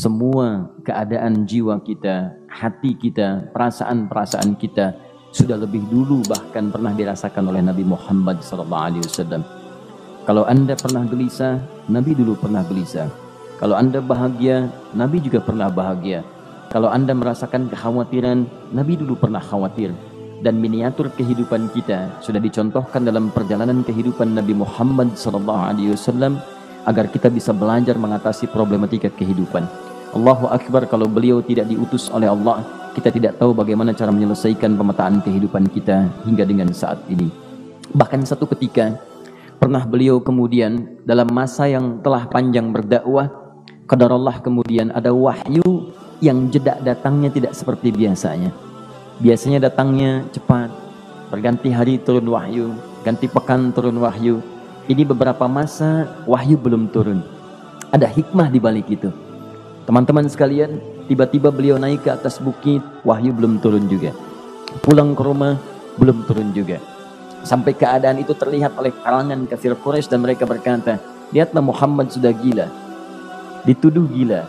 semua keadaan jiwa kita, hati kita, perasaan-perasaan kita sudah lebih dulu bahkan pernah dirasakan oleh Nabi Muhammad SAW. Kalau Anda pernah gelisah, Nabi dulu pernah gelisah. Kalau Anda bahagia, Nabi juga pernah bahagia. Kalau Anda merasakan kekhawatiran, Nabi dulu pernah khawatir. Dan miniatur kehidupan kita sudah dicontohkan dalam perjalanan kehidupan Nabi Muhammad SAW agar kita bisa belajar mengatasi problematika kehidupan. Allahu Akbar, kalau beliau tidak diutus oleh Allah, kita tidak tahu bagaimana cara menyelesaikan pemetaan kehidupan kita hingga dengan saat ini. Bahkan satu ketika pernah beliau kemudian dalam masa yang telah panjang berdakwah, qadarullah kemudian ada wahyu yang jeda datangnya tidak seperti biasanya. Biasanya datangnya cepat, berganti hari turun wahyu, ganti pekan turun wahyu. Ini beberapa masa wahyu belum turun. Ada hikmah di balik itu. Teman-teman sekalian, tiba-tiba beliau naik ke atas bukit, wahyu belum turun juga. Pulang ke rumah, belum turun juga. Sampai keadaan itu terlihat oleh kalangan kafir Quraisy dan mereka berkata, lihatlah Muhammad sudah gila. Dituduh gila.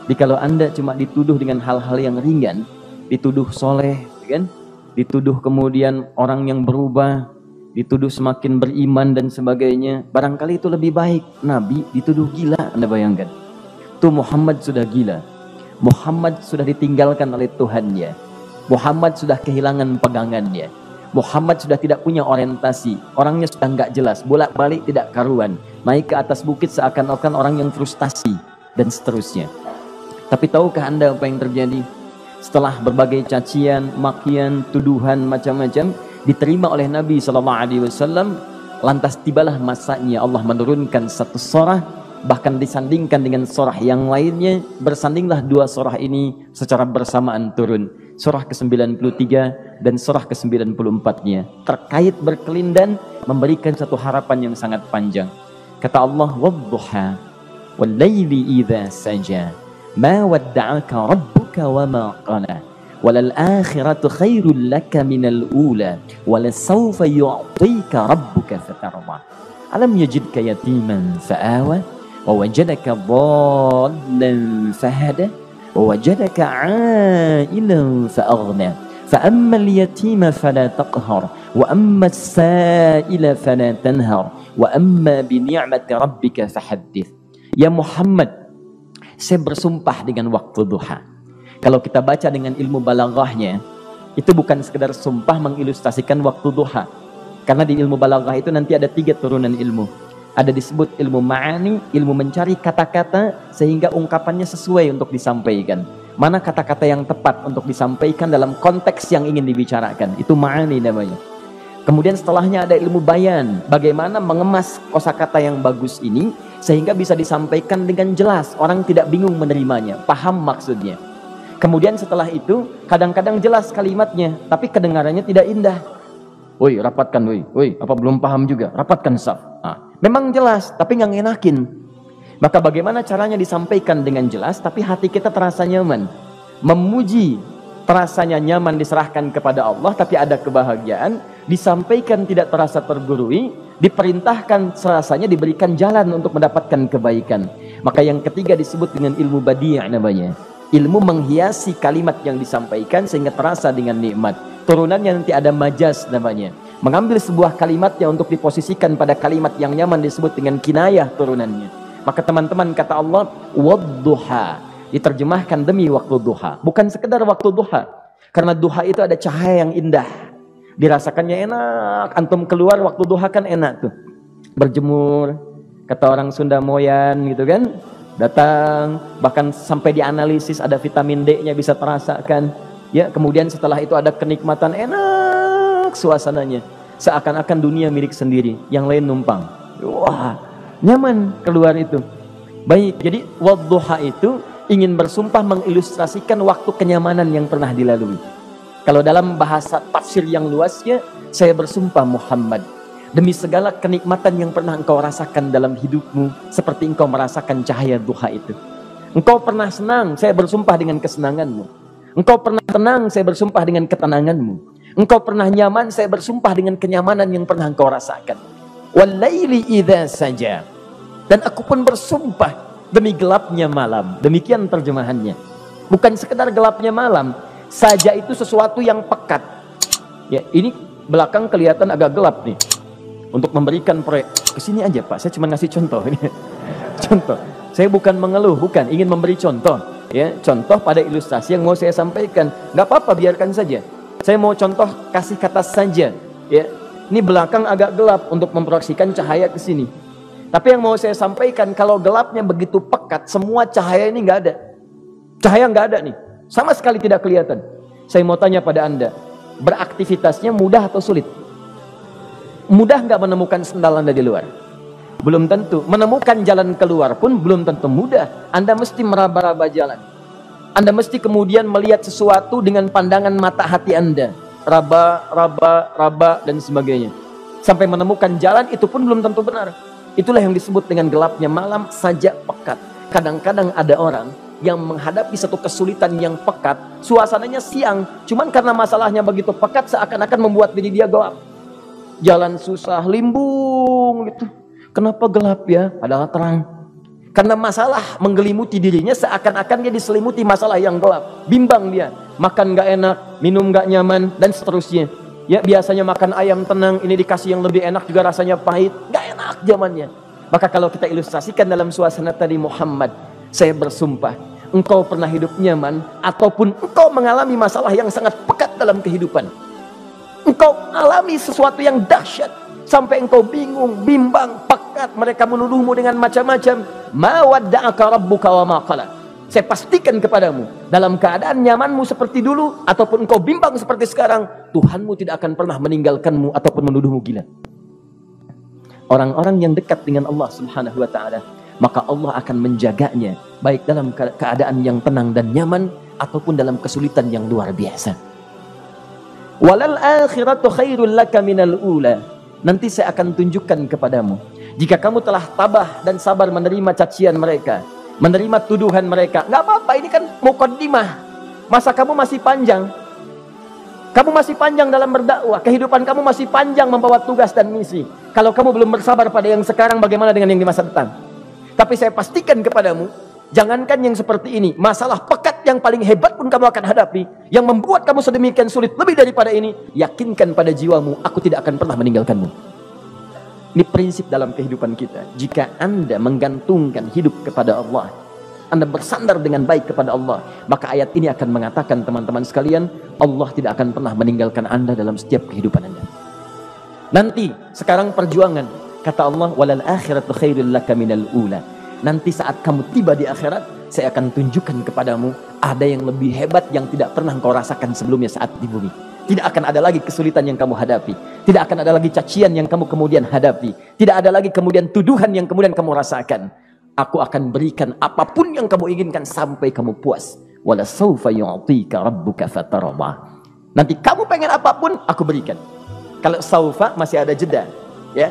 Jadi kalau Anda cuma dituduh dengan hal-hal yang ringan, dituduh soleh, kan? Dituduh kemudian orang yang berubah, dituduh semakin beriman dan sebagainya, barangkali itu lebih baik. Nabi dituduh gila, Anda bayangkan. Tuh Muhammad sudah gila. Muhammad sudah ditinggalkan oleh Tuhannya. Muhammad sudah kehilangan pegangannya. Muhammad sudah tidak punya orientasi. Orangnya sudah nggak jelas, bolak-balik tidak karuan. Naik ke atas bukit seakan-akan orang yang frustasi dan seterusnya. Tapi tahukah Anda apa yang terjadi? Setelah berbagai cacian, makian, tuduhan macam-macam diterima oleh Nabi SAW, lantas tibalah masanya Allah menurunkan satu surah, bahkan disandingkan dengan surah yang lainnya. Bersandinglah dua surah ini secara bersamaan turun, surah ke-93 dan surah ke-94-nya, terkait berkelindan memberikan satu harapan yang sangat panjang. Kata Allah, wadduha wal laili idza saja ma wadda'aka rabbuka wa ma qala walal akhiratu khairul laka minal ula walasawfa yu'tika rabbuka fatarda alam yajidka yatiman fa'awa wa wajadaka dhallan fahada wa wajadaka 'ailan fa'aghna fa ammal yatima fala taqhar wa ammas sa'ila fala tanhar wa amma bi ni'mati rabbika fahaddits. Ya Muhammad, saya bersumpah dengan waktu duha. Kalau kita baca dengan ilmu balaghahnya, itu bukan sekedar sumpah mengilustrasikan waktu duha. Karena di ilmu balaghah itu nanti ada 3 turunan ilmu. Ada disebut ilmu ma'ani, ilmu mencari kata-kata sehingga ungkapannya sesuai untuk disampaikan. Mana kata-kata yang tepat untuk disampaikan dalam konteks yang ingin dibicarakan. Itu ma'ani namanya. Kemudian setelahnya ada ilmu bayan. Bagaimana mengemas kosakata yang bagus ini sehingga bisa disampaikan dengan jelas. Orang tidak bingung menerimanya, paham maksudnya. Kemudian setelah itu kadang-kadang jelas kalimatnya, tapi kedengarannya tidak indah. Woi, rapatkan, woi, apa belum paham juga? Rapatkan saf. Memang jelas, tapi nggak ngenakin. Maka bagaimana caranya disampaikan dengan jelas, tapi hati kita terasa nyaman. Memuji terasanya nyaman diserahkan kepada Allah, tapi ada kebahagiaan. Disampaikan tidak terasa tergurui, diperintahkan serasanya diberikan jalan untuk mendapatkan kebaikan. Maka yang ketiga disebut dengan ilmu badi' namanya. Ilmu menghiasi kalimat yang disampaikan sehingga terasa dengan nikmat. Turunannya nanti ada majaz namanya. Mengambil sebuah kalimatnya untuk diposisikan pada kalimat yang nyaman disebut dengan kinayah turunannya. Maka teman-teman kata Allah, wadduha, diterjemahkan demi waktu duha. Bukan sekedar waktu duha. Karena duha itu ada cahaya yang indah. Dirasakannya enak. Antum keluar waktu duha kan enak tuh. Berjemur, kata orang Sunda moyan gitu kan. Datang, bahkan sampai dianalisis ada vitamin D-nya bisa terasakan. Ya, kemudian setelah itu ada kenikmatan enak suasananya. Seakan-akan dunia milik sendiri, yang lain numpang. Wah, nyaman keluar itu. Baik, jadi wadduha itu ingin bersumpah mengilustrasikan waktu kenyamanan yang pernah dilalui. Kalau dalam bahasa tafsir yang luasnya, saya bersumpah Muhammad, demi segala kenikmatan yang pernah engkau rasakan dalam hidupmu, seperti engkau merasakan cahaya duha itu. Engkau pernah senang, saya bersumpah dengan kesenanganmu. Engkau pernah tenang, saya bersumpah dengan ketenanganmu. Engkau pernah nyaman, saya bersumpah dengan kenyamanan yang pernah engkau rasakan. Wal laili idza saja. Dan aku pun bersumpah demi gelapnya malam. Demikian terjemahannya. Bukan sekedar gelapnya malam, saja itu sesuatu yang pekat. Ya, ini belakang kelihatan agak gelap nih. Untuk memberikan proyek, kesini aja Pak, saya cuma ngasih contoh ini. Contoh, saya bukan mengeluh, bukan, ingin memberi contoh. Ya, contoh pada ilustrasi yang mau saya sampaikan. Gak apa-apa, biarkan saja. Saya mau contoh kasih kata saja. Ya, ini belakang agak gelap untuk memproyeksikan cahaya ke sini. Tapi yang mau saya sampaikan, kalau gelapnya begitu pekat, semua cahaya ini nggak ada. Cahaya nggak ada nih, sama sekali tidak kelihatan. Saya mau tanya pada Anda, beraktivitasnya mudah atau sulit? Mudah nggak menemukan sendal Anda di luar? Belum tentu. Menemukan jalan keluar pun belum tentu mudah. Anda mesti meraba-raba jalan. Anda mesti kemudian melihat sesuatu dengan pandangan mata hati Anda. Raba, dan sebagainya. Sampai menemukan jalan, itu pun belum tentu benar. Itulah yang disebut dengan gelapnya malam saja pekat. Kadang-kadang ada orang yang menghadapi satu kesulitan yang pekat, suasananya siang, cuman karena masalahnya begitu pekat, seakan-akan membuat diri dia gelap. Jalan susah, limbung gitu. Kenapa gelap ya? Padahal terang. Karena masalah menggelimuti dirinya, seakan-akan dia diselimuti masalah yang gelap. Bimbang dia, makan gak enak, minum gak nyaman, dan seterusnya. Ya, biasanya makan ayam tenang, ini dikasih yang lebih enak juga rasanya pahit, gak enak zamannya. Maka kalau kita ilustrasikan dalam suasana tadi Muhammad, saya bersumpah, engkau pernah hidup nyaman, ataupun engkau mengalami masalah yang sangat pekat dalam kehidupan. Engkau alami sesuatu yang dahsyat, sampai engkau bingung, bimbang, pekat, mereka menuduhmu dengan macam-macam. Ma wadda'aka rabbuka wa ma qala. Saya pastikan kepadamu, dalam keadaan nyamanmu seperti dulu, ataupun engkau bimbang seperti sekarang, Tuhanmu tidak akan pernah meninggalkanmu ataupun menuduhmu gila. Orang-orang yang dekat dengan Allah Subhanahu wa ta'ala, maka Allah akan menjaganya, baik dalam keadaan yang tenang dan nyaman, ataupun dalam kesulitan yang luar biasa. Walal akhiratu khairul laka minal ula. Nanti saya akan tunjukkan kepadamu, jika kamu telah tabah dan sabar menerima cacian mereka, menerima tuduhan mereka, nggak apa-apa, ini kan muqaddimah. Masa kamu masih panjang. Kamu masih panjang dalam berdakwah, kehidupan kamu masih panjang membawa tugas dan misi. Kalau kamu belum bersabar pada yang sekarang, bagaimana dengan yang di masa depan? Tapi saya pastikan kepadamu, jangankan yang seperti ini, masalah pekat yang paling hebat pun kamu akan hadapi, yang membuat kamu sedemikian sulit lebih daripada ini, yakinkan pada jiwamu, aku tidak akan pernah meninggalkanmu. Ini prinsip dalam kehidupan kita. Jika Anda menggantungkan hidup kepada Allah, Anda bersandar dengan baik kepada Allah, maka ayat ini akan mengatakan, teman-teman sekalian, Allah tidak akan pernah meninggalkan Anda dalam setiap kehidupan Anda. Nanti, sekarang perjuangan, kata Allah, walal akhiratu khairul laka minal ula. Nanti saat kamu tiba di akhirat, saya akan tunjukkan kepadamu ada yang lebih hebat yang tidak pernah kau rasakan sebelumnya saat di bumi. Tidak akan ada lagi kesulitan yang kamu hadapi. Tidak akan ada lagi cacian yang kamu kemudian hadapi. Tidak ada lagi kemudian tuduhan yang kemudian kamu rasakan. Aku akan berikan apapun yang kamu inginkan sampai kamu puas. Wala sawfa yu'tika rabbuka fatarda. Nanti kamu pengen apapun, aku berikan. Kalau saufa masih ada jeda, ya.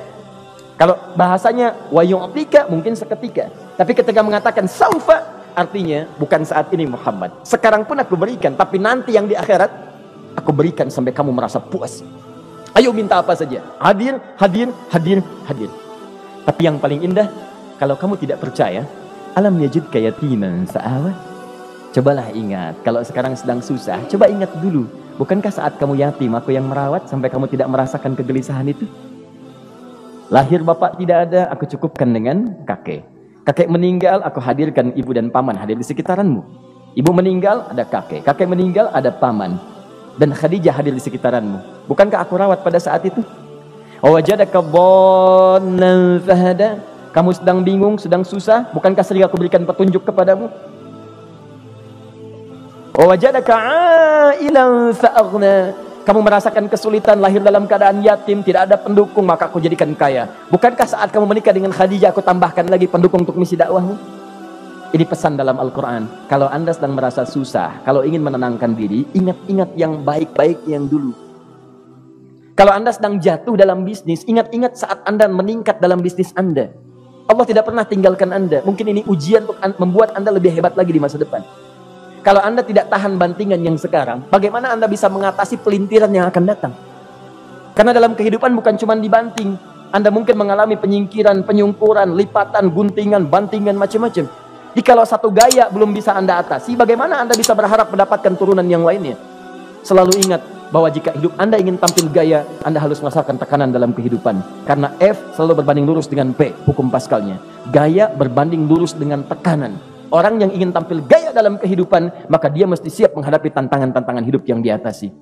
Kalau bahasanya wa yu'tika mungkin seketika. Tapi ketika mengatakan saufa, artinya bukan saat ini Muhammad. Sekarang pun aku berikan, tapi nanti yang di akhirat aku berikan sampai kamu merasa puas. Ayo minta apa saja. Hadir, hadir, hadir, hadir. Tapi yang paling indah, kalau kamu tidak percaya, alam yajidka yatiman fa'awa. Cobalah ingat, kalau sekarang sedang susah, coba ingat dulu. Bukankah saat kamu yatim, aku yang merawat sampai kamu tidak merasakan kegelisahan itu? Lahir bapak tidak ada, aku cukupkan dengan kakek. Kakek meninggal, aku hadirkan ibu dan paman hadir di sekitaranmu. Ibu meninggal, ada kakek. Kakek meninggal, ada paman. Dan Khadijah hadir di sekitaranmu. Bukankah aku rawat pada saat itu? Wajadaka dhannan fahada. Kamu sedang bingung, sedang susah, bukankah sering aku berikan petunjuk kepadamu? Wajadaka ailan fa'aghna. Kamu merasakan kesulitan, lahir dalam keadaan yatim, tidak ada pendukung, maka aku jadikan kaya. Bukankah saat kamu menikah dengan Khadijah, aku tambahkan lagi pendukung untuk misi dakwahmu? Ini pesan dalam Al-Quran. Kalau Anda sedang merasa susah, kalau ingin menenangkan diri, ingat-ingat yang baik-baik yang dulu. Kalau Anda sedang jatuh dalam bisnis, ingat-ingat saat Anda meningkat dalam bisnis Anda. Allah tidak pernah tinggalkan Anda. Mungkin ini ujian untuk membuat Anda lebih hebat lagi di masa depan. Kalau Anda tidak tahan bantingan yang sekarang, bagaimana Anda bisa mengatasi pelintiran yang akan datang? Karena dalam kehidupan bukan cuma dibanting. Anda mungkin mengalami penyingkiran, penyungkuran, lipatan, guntingan, bantingan, macam-macam. Jikalau satu gaya belum bisa Anda atasi, bagaimana Anda bisa berharap mendapatkan turunan yang lainnya? Selalu ingat bahwa jika hidup Anda ingin tampil gaya, Anda harus merasakan tekanan dalam kehidupan. Karena F selalu berbanding lurus dengan P, hukum Pascalnya. Gaya berbanding lurus dengan tekanan. Orang yang ingin tampil gaya dalam kehidupan, maka dia mesti siap menghadapi tantangan-tantangan hidup yang diatasi.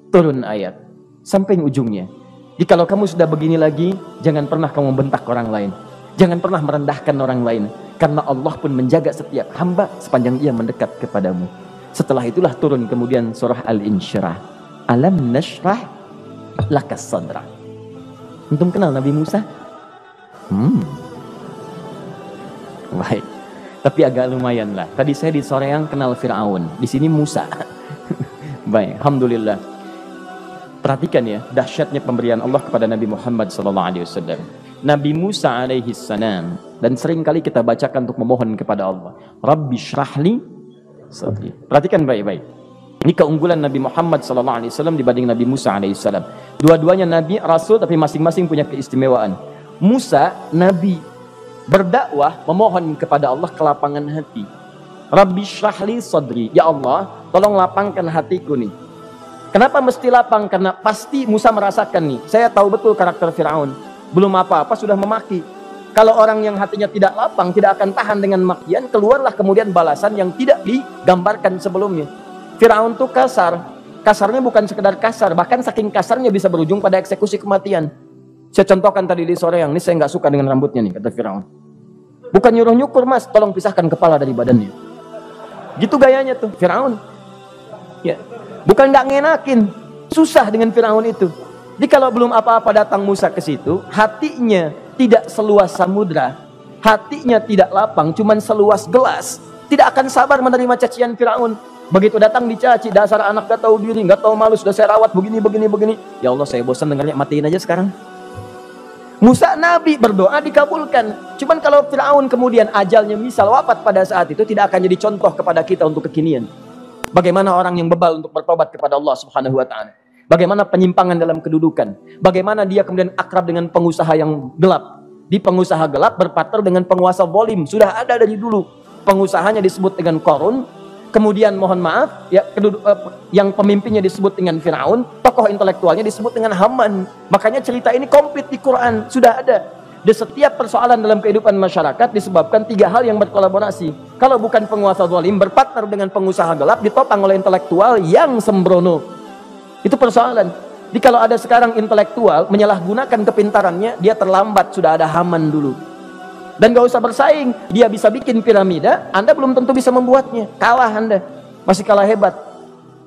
Turun ayat sampai ujungnya. Jikalau kamu sudah begini lagi, jangan pernah kamu bentak orang lain. Jangan pernah merendahkan orang lain. Karena Allah pun menjaga setiap hamba sepanjang ia mendekat kepadamu. Setelah itulah turun kemudian surah Al-Insyirah. Alam nashrah laka sadra. Antum kenal Nabi Musa? Baik. Tapi agak lumayan lah. Tadi saya di Soreang kenal Fir'aun. Di sini Musa. Baik, alhamdulillah. Perhatikan ya, dahsyatnya pemberian Allah kepada Nabi Muhammad SAW. Nabi Musa alaihi salam, dan sering kali kita bacakan untuk memohon kepada Allah. Rabbi syrahli sadri. Perhatikan baik-baik. Ini keunggulan Nabi Muhammad SAW dibanding Nabi Musa alaihissalam. Dua-duanya Nabi, Rasul, tapi masing-masing punya keistimewaan. Musa, Nabi, berdakwah, memohon kepada Allah kelapangan hati. Rabbi syrahli sadri. Ya Allah, tolong lapangkan hatiku nih. Kenapa mesti lapang? Karena pasti Musa merasakan nih. Saya tahu betul karakter Fir'aun. Belum apa-apa sudah memaki. Kalau orang yang hatinya tidak lapang, tidak akan tahan dengan makian, keluarlah kemudian balasan yang tidak digambarkan sebelumnya. Fir'aun itu kasar. Kasarnya bukan sekedar kasar, bahkan saking kasarnya bisa berujung pada eksekusi kematian. Saya contohkan tadi di sore yang ini, saya nggak suka dengan rambutnya nih, kata Fir'aun. Bukan nyuruh nyukur mas, tolong pisahkan kepala dari badannya. Gitu gayanya tuh Fir'aun. Ya, bukan nggak ngenakin, susah dengan Fir'aun itu. Jadi kalau belum apa-apa datang Musa ke situ, hatinya tidak seluas samudra, hatinya tidak lapang, cuman seluas gelas, tidak akan sabar menerima cacian Fir'aun. Begitu datang dicaci, dasar anak gak tahu diri, gak tahu malu, sudah saya rawat begini. Ya Allah, saya bosan dengarnya, matiin aja sekarang. Musa Nabi berdoa dikabulkan. Cuman kalau Fir'aun kemudian ajalnya misal wafat pada saat itu, tidak akan jadi contoh kepada kita untuk kekinian. Bagaimana orang yang bebal untuk bertobat kepada Allah Subhanahu wa ta'ala. Bagaimana penyimpangan dalam kedudukan. Bagaimana dia kemudian akrab dengan pengusaha yang gelap. Di pengusaha gelap berpartner dengan penguasa zalim. Sudah ada dari dulu. Pengusahanya disebut dengan Qarun. Kemudian mohon maaf, ya, yang pemimpinnya disebut dengan Fir'aun. Tokoh intelektualnya disebut dengan Haman. Makanya cerita ini komplit di Quran. Sudah ada. Di setiap persoalan dalam kehidupan masyarakat disebabkan tiga hal yang berkolaborasi. Kalau bukan penguasa zalim, berpartner dengan pengusaha gelap, ditopang oleh intelektual yang sembrono. Itu persoalan. Jadi kalau ada sekarang intelektual menyalahgunakan kepintarannya, dia terlambat, sudah ada Haman dulu. Dan gak usah bersaing, dia bisa bikin piramida, Anda belum tentu bisa membuatnya. Kalah Anda, masih kalah hebat.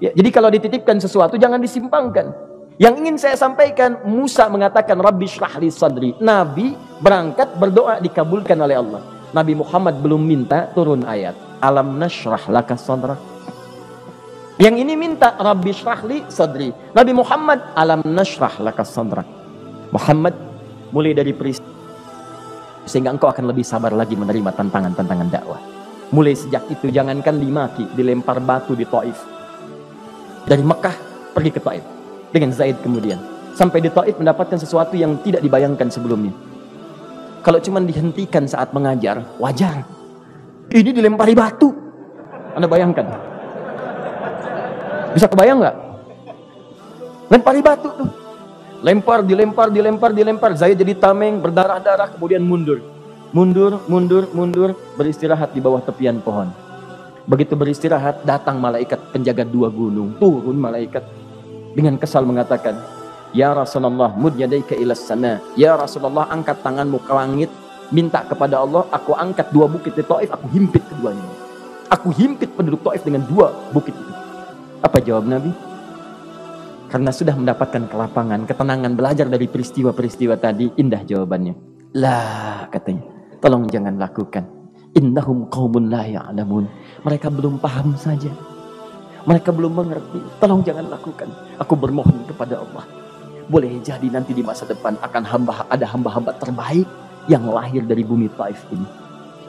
Ya, jadi kalau dititipkan sesuatu jangan disimpangkan. Yang ingin saya sampaikan, Musa mengatakan Rabbi syrahli sadri. Nabi berangkat berdoa dikabulkan oleh Allah. Nabi Muhammad belum minta turun ayat. Alam nashrah laka sadrak. Yang ini minta Rabbi syrahli sadri. Nabi Muhammad alam nashrah laka sadrak. Muhammad mulai dari peristiwa sehingga engkau akan lebih sabar lagi menerima tantangan-tantangan dakwah. Mulai sejak itu jangankan dimaki, dilempar batu di Taif. Dari Mekah pergi ke Taif dengan Zaid kemudian. Sampai di Taif mendapatkan sesuatu yang tidak dibayangkan sebelumnya. Kalau cuma dihentikan saat mengajar, wajar. Ini dilempari batu. Anda bayangkan? Bisa kebayang nggak? Lempari batu tuh. Dilempar. Zaid jadi tameng, berdarah-darah, kemudian mundur. Mundur, beristirahat di bawah tepian pohon. Begitu beristirahat, datang malaikat penjaga dua gunung. Turun malaikat dengan kesal mengatakan, Ya Rasulullah, mud yadaika ilas sana. Ya Rasulullah, angkat tanganmu ke langit, minta kepada Allah, aku angkat dua bukit di Taif, aku himpit keduanya. Aku himpit penduduk Taif dengan dua bukit itu. Apa jawab Nabi? Karena sudah mendapatkan kelapangan, ketenangan, belajar dari peristiwa-peristiwa tadi, indah jawabannya. Lah, katanya, tolong jangan lakukan. Innahum qaumun la ya'lamun. Mereka belum paham saja. Mereka belum mengerti. Tolong jangan lakukan. Aku bermohon kepada Allah. Boleh jadi nanti di masa depan akan ada hamba-hamba terbaik yang lahir dari bumi Taif ini.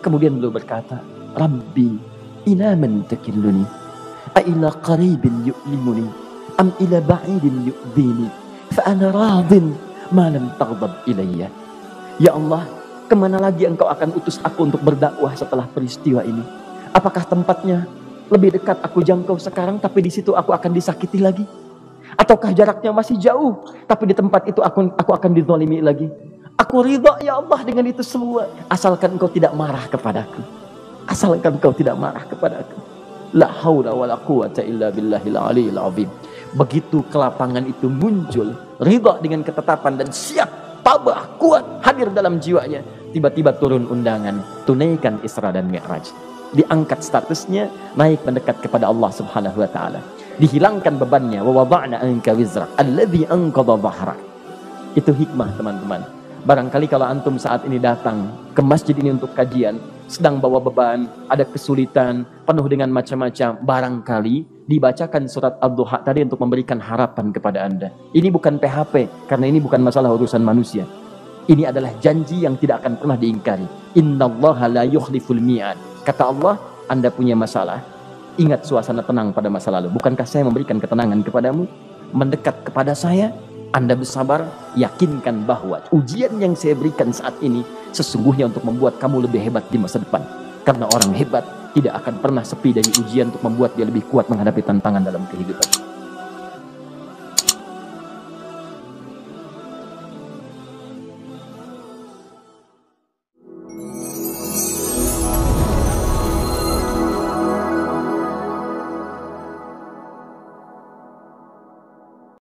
Kemudian beliau berkata, Rabbi, ila man takilluni? A'ila qaribin yu'limuni am ila ba'idin yu'dini fa ana radin ma lam taghdab ilayya. Ya Allah, Kemana lagi engkau akan utus aku untuk berdakwah setelah peristiwa ini? Apakah tempatnya lebih dekat aku jangkau sekarang, tapi di situ aku akan disakiti lagi? Ataukah jaraknya masih jauh, tapi di tempat itu aku akan dizalimi lagi? Aku ridha ya Allah dengan itu semua, asalkan engkau tidak marah kepadaku. Asalkan engkau tidak marah kepadaku. La haula wala quwata illa billahil aliyil azim. Begitu kelapangan itu muncul, ridha dengan ketetapan dan siap, tabah, kuat, hadir dalam jiwanya. Tiba-tiba turun undangan, tunaikan Isra dan Mi'raj. Diangkat statusnya, naik mendekat kepada Allah Subhanahu wa taala. Dihilangkan bebannya, wa wada'na anka wizrak alladzi anqadha dhahrak. Itu hikmah, teman-teman. Barangkali kalau antum saat ini datang ke masjid ini untuk kajian, sedang bawa beban, ada kesulitan, penuh dengan macam-macam, barangkali dibacakan surat Ad-Duha tadi untuk memberikan harapan kepada Anda. Ini bukan PHP, karena ini bukan masalah urusan manusia. Ini adalah janji yang tidak akan pernah diingkari. Innallaha la yukhliful mi'ad. Kata Allah, Anda punya masalah, ingat suasana tenang pada masa lalu. Bukankah saya memberikan ketenangan kepadamu? Mendekat kepada saya, Anda bersabar, yakinkan bahwa ujian yang saya berikan saat ini sesungguhnya untuk membuat kamu lebih hebat di masa depan. Karena orang hebat tidak akan pernah sepi dari ujian untuk membuat dia lebih kuat menghadapi tantangan dalam kehidupan.